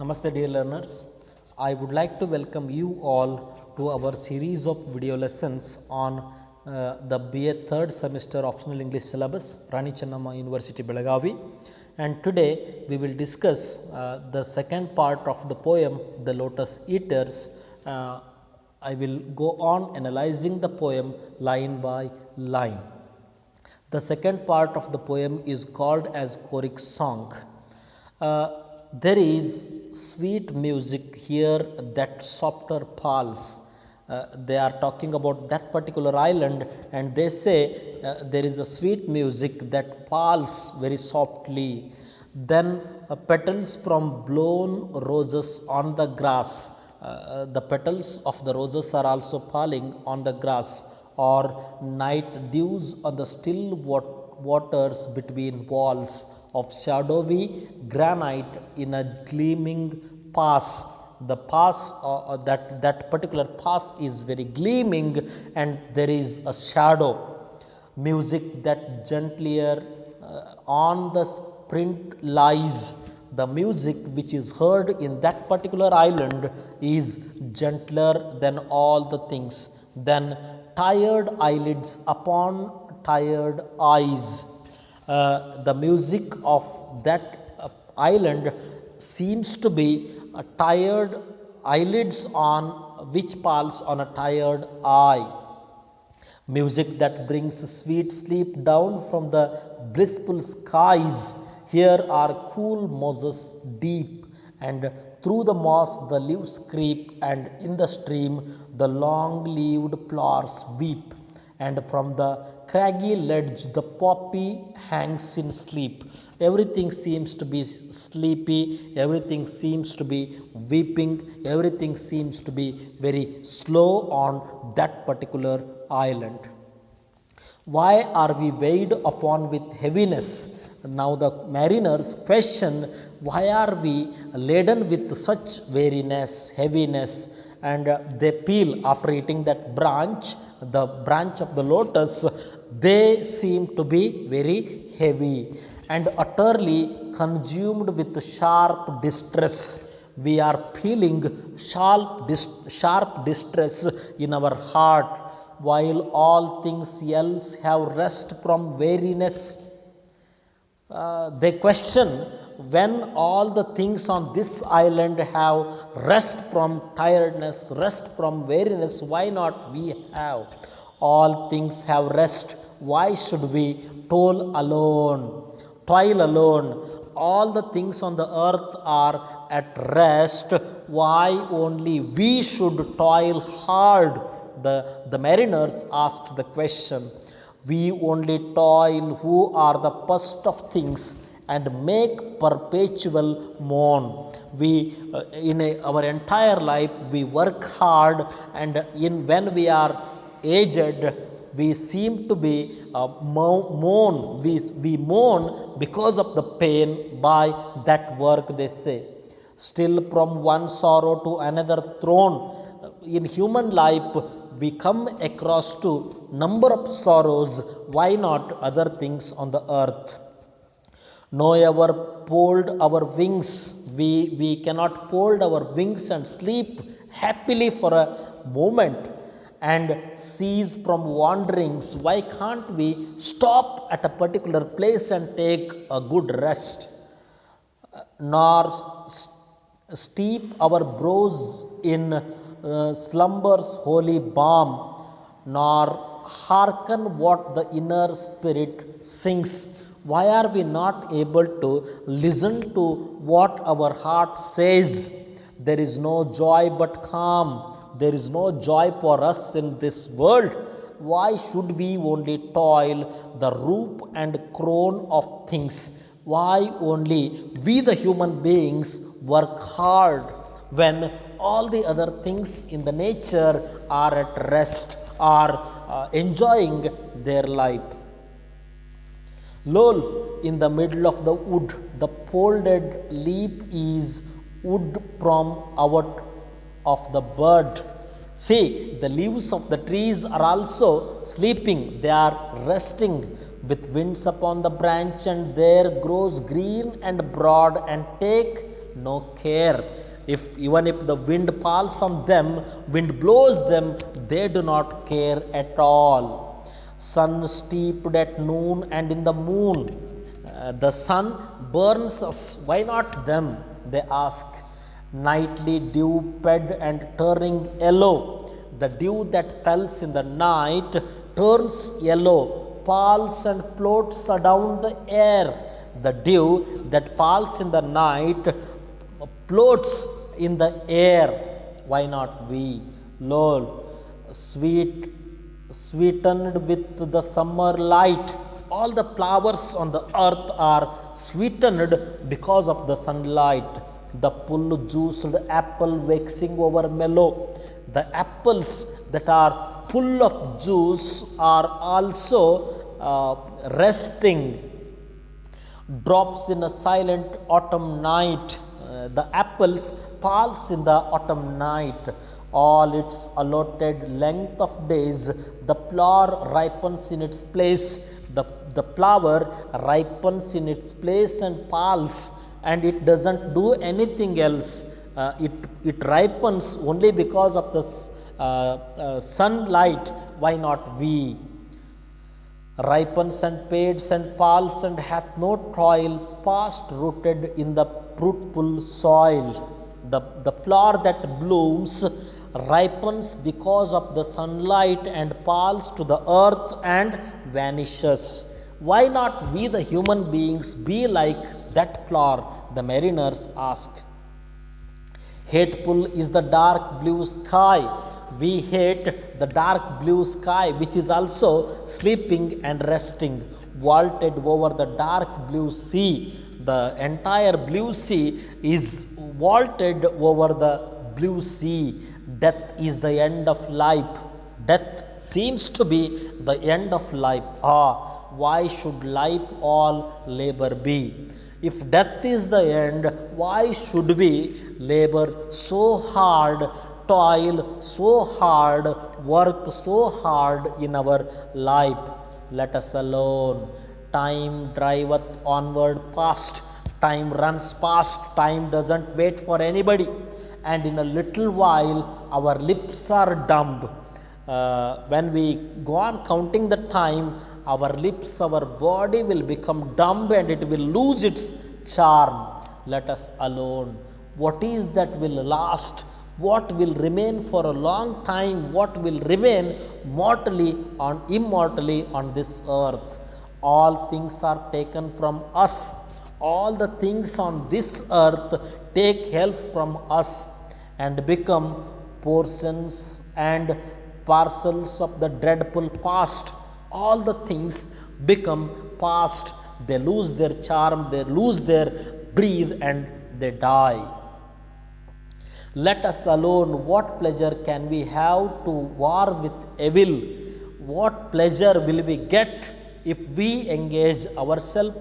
Namaste dear learners. I would like to welcome you all to our series of video lessons on the BA third semester optional English syllabus, Rani Chennamma University, Belagavi. And today we will discuss the second part of the poem, The Lotus Eaters. I will go on analyzing the poem line by line. The second part of the poem is called as Choric Song. There is sweet music here that softer pulse. They are talking about that particular island, and they say there is a sweet music that pulse very softly. Then petals from blown roses on the grass. The petals of the roses are also falling on the grass, or night dews on the still waters between walls of shadowy granite in a gleaming pass. The pass, that particular pass is very gleaming, and there is a shadow. Music that gentlier on the sprint lies. The music which is heard in that particular island is gentler than all the things, than tired eyelids upon tired eyes. The music of that island seems to be tired eyelids on which falls on a tired eye. Music that brings sweet sleep down from the blissful skies. Here are cool mosses deep, and through the moss the leaves creep, and in the stream the long-leaved flowers weep, and from the craggy ledge the poppy hangs in sleep. Everything seems to be sleepy, everything seems to be weeping, everything seems to be very slow on that particular island. Why are we weighed upon with heaviness? Now the mariners question, why are we laden with such weariness, heaviness? And they peel after eating that branch, the branch of the lotus. They seem to be very heavy and utterly consumed with sharp distress. We are feeling sharp distress in our heart, while all things else have rest from weariness. They question, when all the things on this island have rest from tiredness, rest from weariness, why not we have? All things have rest. Why should we toil alone? All the things on the earth are at rest. Why only we should toil hard? The mariners asked the question. We only toil who are the first of things and make perpetual moan. We, our entire life, we work hard, and when we are aged, we seem to be moan. We moan because of the pain by that work, they say. Still, from one sorrow to another thrown. In human life, we come across to number of sorrows. Why not other things on the earth? No ever fold our wings. We cannot fold our wings and sleep happily for a moment and cease from wanderings. Why can't we stop at a particular place and take a good rest? Nor steep our brows in slumber's holy balm, nor hearken what the inner spirit sings. Why are we not able to listen to what our heart says? There is no joy but calm. There is no joy for us in this world. Why should we only toil the roof and crown of things? Why only we, the human beings, work hard when all the other things in the nature are at rest, are enjoying their life? Lo, in the middle of the wood, the folded leaf is wood from out of the bird. See, the leaves of the trees are also sleeping, they are resting with winds upon the branch, and there grows green and broad, and take no care. Even if the wind falls on them, wind blows them, they do not care at all. Sun steeped at noon and in the moon. The sun burns us, why not them? They ask. Nightly dew fed and turning yellow. The dew that falls in the night turns yellow, falls and floats around the air. The dew that falls in the night floats in the air. Why not we? Lord, sweetened with the summer light. All the flowers on the earth are sweetened because of the sunlight. The full juiced apple waxing over mellow. The apples that are full of juice are also resting. Drops in a silent autumn night. The apples falls in the autumn night. All its allotted length of days, the flower ripens in its place. The flower ripens in its place and falls, and it doesn't do anything else. It ripens only because of the sunlight. Why not we? Ripens and fades and falls and hath no toil, fast rooted in the fruitful soil. The flower that blooms ripens because of the sunlight and falls to the earth and vanishes. Why not we, the human beings, be like that flower? The mariners ask. Hateful is the dark blue sky. We hate the dark blue sky, which is also sleeping and resting, vaulted over the dark blue sea. The entire blue sea is vaulted over the blue sea. Death is the end of life. Death seems to be the end of life. Why should life all labor be? If death is the end, why should we labor so hard, toil so hard, work so hard in our life? Let us alone. Time driveth onward fast. Time runs past. Time doesn't wait for anybody. And in a little while, our lips are dumb. When we go on counting the time, our lips, our body will become dumb and it will lose its charm. Let us alone. What is that will last? What will remain for a long time? What will remain mortally and immortally on this earth? All things are taken from us. All the things on this earth take help from us and become portions and parcels of the dreadful past. All the things become past. They lose their charm, they lose their breath, and they die. Let us alone. What pleasure can we have to war with evil? What pleasure will we get if we engage ourselves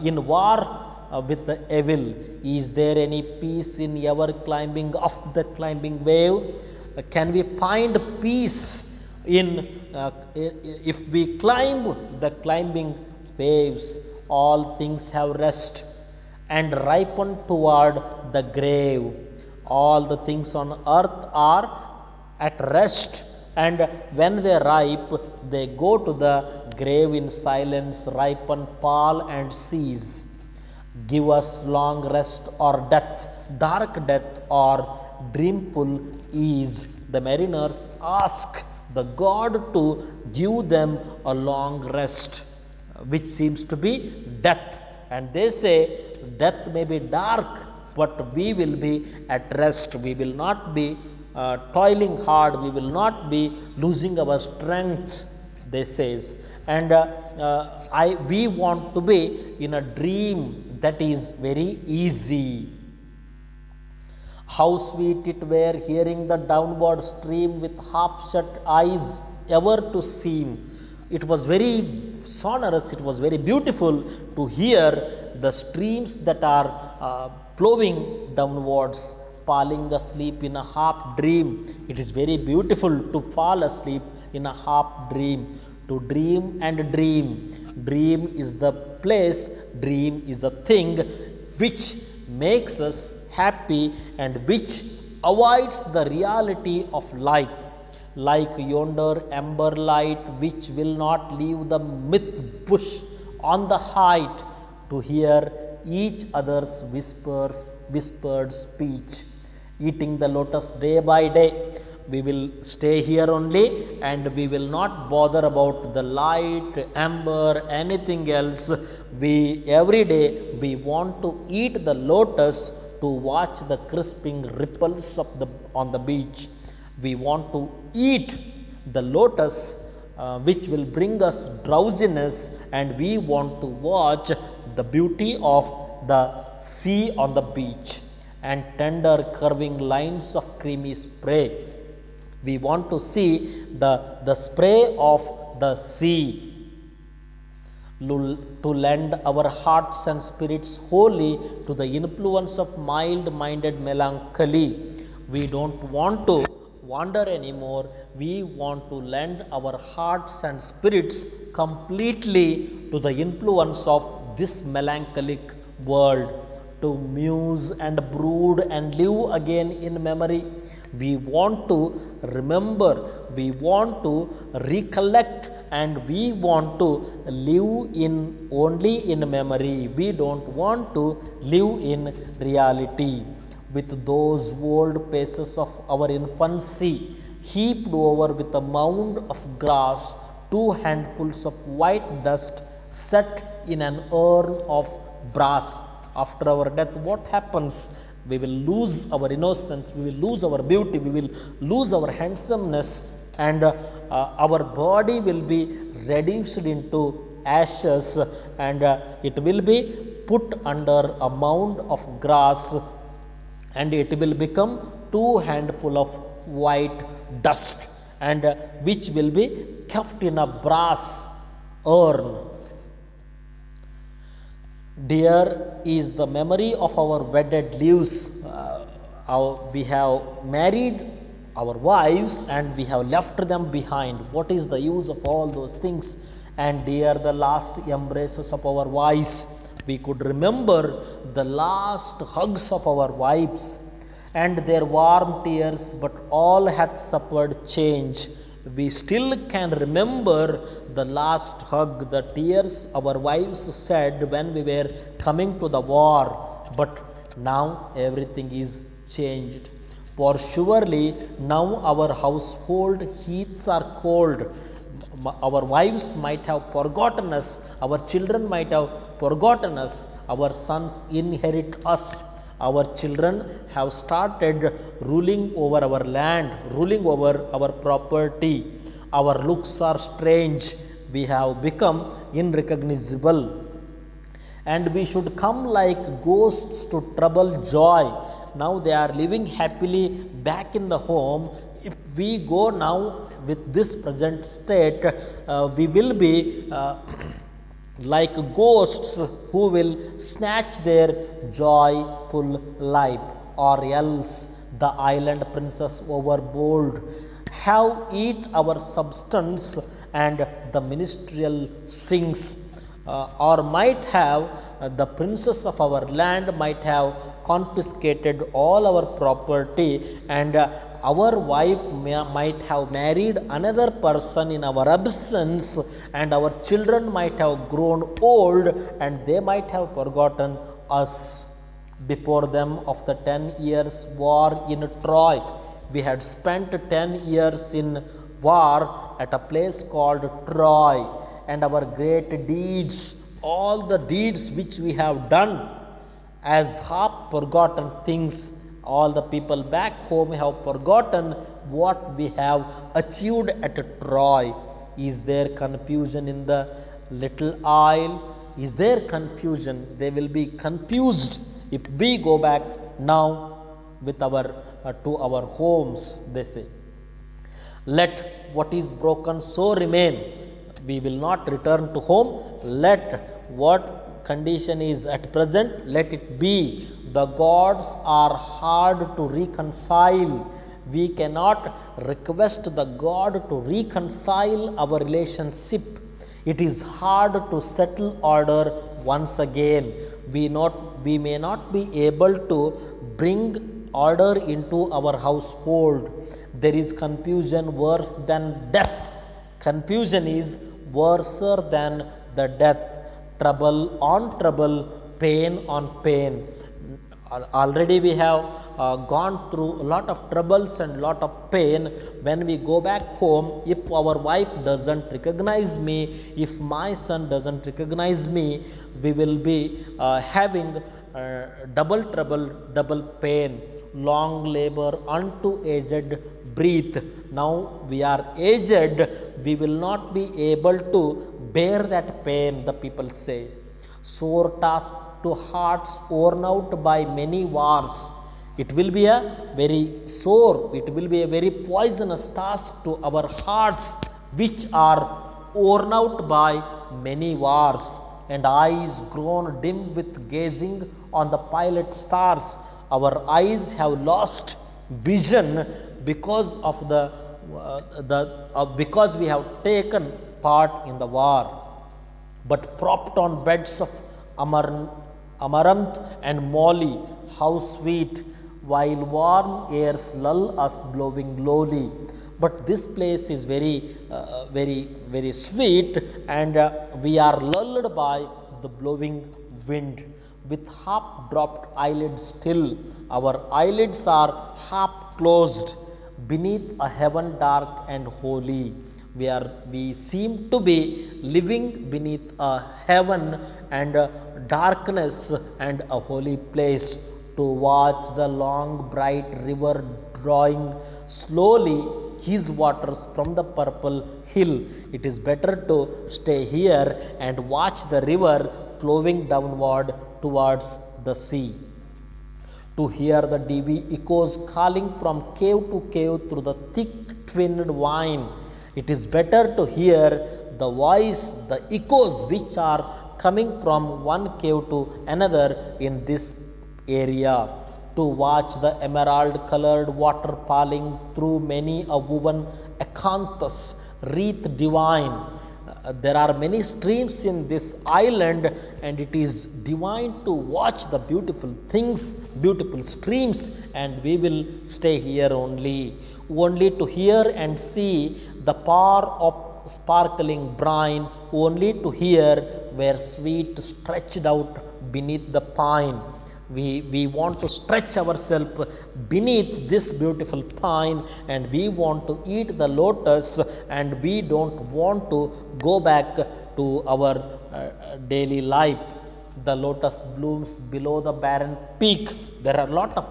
in war with the evil? Is there any peace in ever climbing up the climbing wave? Can we find peace if we climb the climbing waves? All things have rest and ripen toward the grave. All the things on earth are at rest, and when they ripe, they go to the grave in silence, ripen, fall, and cease. Give us long rest or death, dark death or dreamful ease. The mariners ask the god to give them a long rest, which seems to be death. And they say, death may be dark, but we will be at rest. We will not be toiling hard. We will not be losing our strength, they says. And we want to be in a dream that is very easy. How sweet it were hearing the downward stream with half shut eyes ever to seem. It was very sonorous, it was very beautiful to hear the streams that are flowing downwards, falling asleep in a half dream. It is very beautiful to fall asleep in a half dream. To dream and dream. Dream is the place, dream is a thing which makes us happy and which avoids the reality of life, like yonder ember light which will not leave the myth bush on the height to hear each other's whispered speech, eating the lotus day by day. We will stay here only and we will not bother about the light, amber, anything else. We every day we want to eat the lotus to watch the crisping ripples of on the beach. We want to eat the lotus which will bring us drowsiness, and we want to watch the beauty of the sea on the beach and tender curving lines of creamy spray. We want to see the spray of the sea to lend our hearts and spirits wholly to the influence of mild minded melancholy. We don't want to wander anymore. We want to lend our hearts and spirits completely to the influence of this melancholic world, to muse and brood and live again in memory. We want to remember, we want to recollect, and we want to live in only in memory. We don't want to live in reality. With those old paces of our infancy heaped over with a mound of grass, 2 handfuls of white dust set in an urn of brass. After our death, what happens? We will lose our innocence, we will lose our beauty, we will lose our handsomeness, and our body will be reduced into ashes, and it will be put under a mound of grass, and it will become 2 handful of white dust, and which will be kept in a brass urn. Dear is the memory of our wedded lives. We have married our wives and we have left them behind. What is the use of all those things? And dear the last embraces of our wives. We could remember the last hugs of our wives and their warm tears, but all hath suffered change. We still can remember the last hug, the tears our wives said when we were coming to the war, but now everything is changed. For surely now our household heats are cold. Our wives might have forgotten us, our children might have forgotten us, our sons inherit us. Our children have started ruling over our land, ruling over our property. Our looks are strange. We have become unrecognizable. And we should come like ghosts to trouble joy. Now they are living happily back in the home. If we go now with this present state, we will be like ghosts who will snatch their joyful life, or else the island princess overbold have eat our substance, and the ministerial sings, or might have the princess of our land might have confiscated all our property, and our wife might have married another person in our absence, and our children might have grown old and they might have forgotten us. Before them of the 10 years war in Troy, we had spent 10 years in war at a place called Troy, and our great deeds, all the deeds which we have done as half forgotten things, all the people back home have forgotten what we have achieved at Troy. Is there confusion in the little isle? Is there confusion? They will be confused if we go back now with our to our homes, they say. Let what is broken so remain. We will not return to home. Let what condition is at present, let it be. The gods are hard to reconcile. We cannot request the God to reconcile our relationship. It is hard to settle order once again. We we may not be able to bring order into our household. There is confusion worse than death. Confusion is worse than the death. Trouble on trouble, pain on pain. Already we have gone through a lot of troubles and lot of pain. When we go back home, if our wife doesn't recognize me, if my son doesn't recognize me, we will be having double trouble, double pain. Long labor unto aged breath. Now we are aged, we will not be able to bear that pain, the people say. Sore task to hearts worn out by many wars. It will be a very sore, it will be a very poisonous task to our hearts, which are worn out by many wars, and eyes grown dim with gazing on the pilot stars. Our eyes have lost vision because of because we have taken part in the war. But propped on beds of amaranth and moly, how sweet, while warm airs lull us blowing lowly. But this place is very sweet, and we are lulled by the blowing wind. With half dropped eyelids still, our eyelids are half closed beneath a heaven dark and holy. We seem to be living beneath a heaven and a darkness and a holy place, to watch the long bright river drawing slowly his waters from the purple hill. It is better to stay here and watch the river flowing downward towards the sea, to hear the dewy echoes calling from cave to cave through the thick twinned vine. It is better to hear the voice, the echoes which are coming from one cave to another in this area, to watch the emerald colored water falling through many a woven acanthus wreath divine. There are many streams in this island, and it is divine to watch the beautiful things, beautiful streams, and we will stay here only to hear and see the power of sparkling brine, only to hear where sweet stretched out beneath the pine. We want to stretch ourselves beneath this beautiful pine, and we want to eat the lotus, and we don't want to go back to our daily life. The lotus blooms below the barren peak. There are a lot of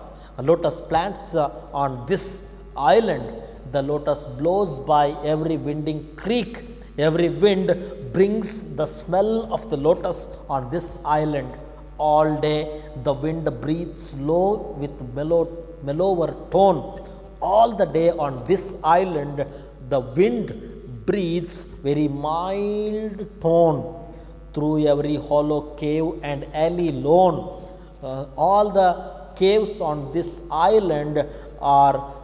lotus plants on this island. The lotus blows by every winding creek. Every wind brings the smell of the lotus on this island. All day the wind breathes low with mellower tone. All the day on this island the wind breathes very mild tone through every hollow cave and alley lone. All the caves on this island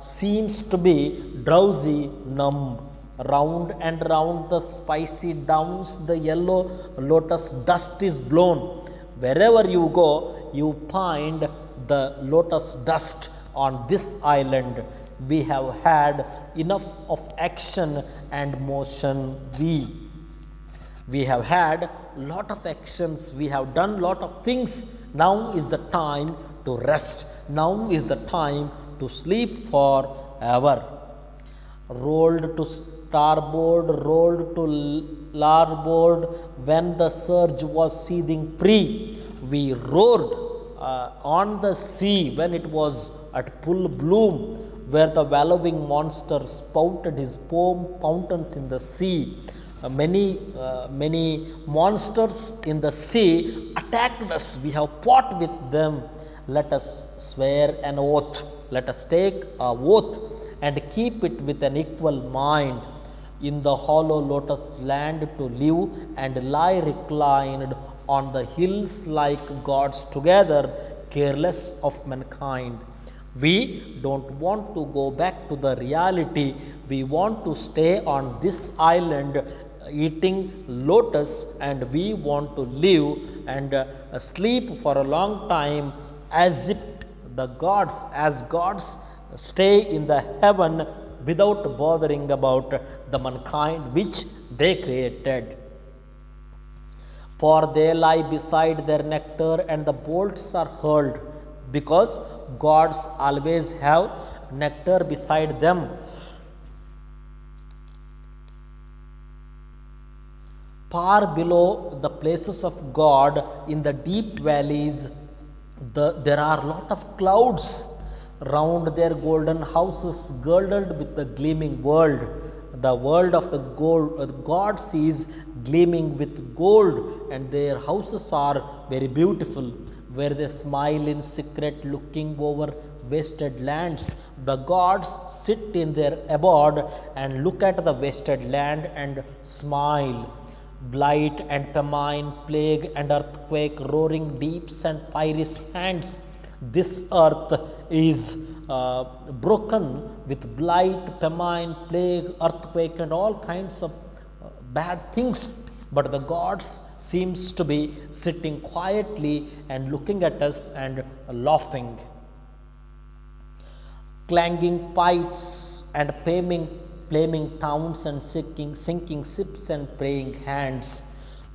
seems to be drowsy, numb. Round and round the spicy downs the yellow lotus dust is blown. Wherever you go, you find the lotus dust on this island. We have had enough of action and motion. We have had lot of actions, we have done lot of things. Now is the time to rest. Now is the time to sleep forever. Rolled to starboard, rolled to larboard, when the surge was seething free. We roared on the sea when it was at full bloom, where the wallowing monster spouted his foam fountains in the sea. Many monsters in the sea attacked us. We have fought with them. Let us swear an oath. Let us take an oath and keep it with an equal mind. In the hollow lotus land to live and lie reclined on the hills like gods together, careless of mankind. We don't want to go back to the reality. We want to stay on this island eating lotus, and we want to live and sleep for a long time as if as gods stay in the heaven without bothering about the mankind which they created. For they lie beside their nectar and the bolts are hurled, because gods always have nectar beside them. Far below the places of God, in the deep valleys, there are lot of clouds round their golden houses, girdled with the gleaming world. The world of the gods is gleaming with gold, and their houses are very beautiful, where they smile in secret, looking over wasted lands. The gods sit in their abode and look at the wasted land and smile. Blight and famine, plague and earthquake, roaring deeps and fiery sands. This earth is broken with blight, famine, plague, earthquake, and all kinds of bad things. But the gods seems to be sitting quietly and looking at us and laughing. Clanging pipes and flaming towns and sinking ships and praying hands.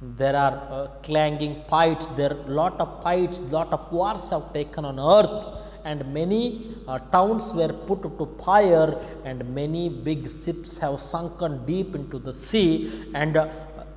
There are clanging fights, there are lot of fights, lot of wars have taken on earth, and many towns were put to fire, and many big ships have sunken deep into the sea, and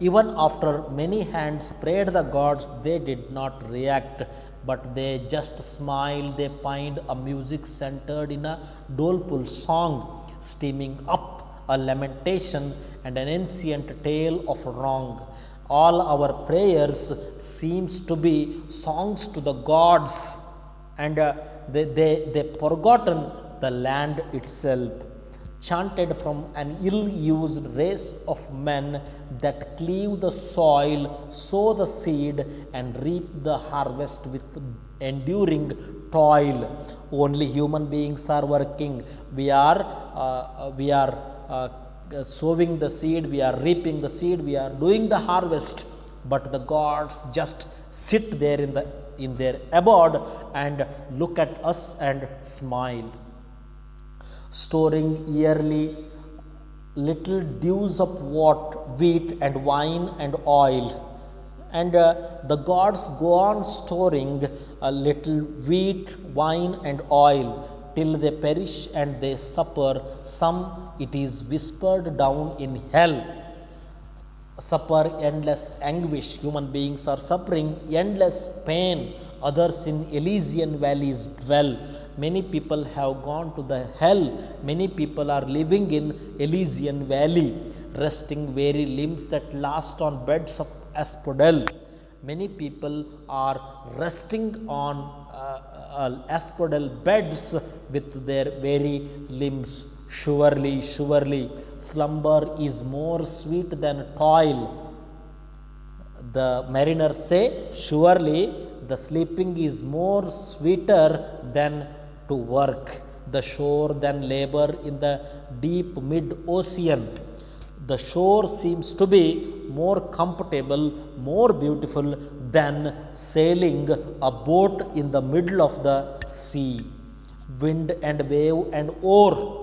even after many hands prayed the gods, they did not react, but they just smiled. They find a music centered in a doleful song, steaming up a lamentation and an ancient tale of wrong. All our prayers seems to be songs to the gods, and they forgotten the land itself, chanted from an ill-used race of men that cleave the soil, sow the seed, and reap the harvest with enduring toil. Only human beings are working. We are sowing the seed, we are reaping the seed, we are doing the harvest, but the gods just sit there in their abode and look at us and smile. Storing yearly little dews of wheat and wine and oil, and the gods go on storing a little wheat, wine, and oil till they perish and they suffer. Some it is whispered down in hell, suffer endless anguish. Human beings are suffering endless pain. Others in Elysian valleys dwell. Many people have gone to the hell. Many people are living in Elysian valley, resting weary limbs at last on beds of asphodel. Many people are resting on asphodel beds with their weary limbs. Surely, slumber is more sweet than toil. The mariners say, surely the sleeping is more sweeter than to work the shore than labor in the deep mid-ocean. The shore seems to be more comfortable, more beautiful than sailing a boat in the middle of the sea. Wind and wave and oar.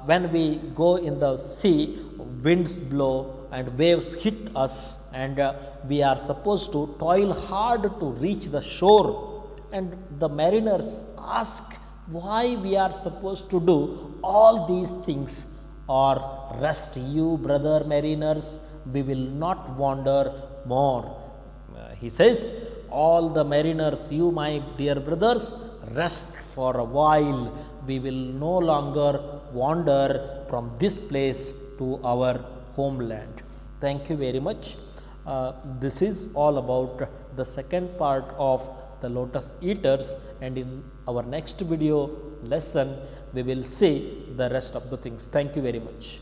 When we go in the sea, winds blow and waves hit us, and we are supposed to toil hard to reach the shore. And the mariners ask why we are supposed to do all these things, or rest you, brother mariners, we will not wander more. He says, all the mariners, you my dear brothers, rest for a while. We will no longer wander from this place to our homeland. Thank you very much. This is all about the second part of the lotus eaters, and in our next video lesson we will see the rest of the things. Thank you very much.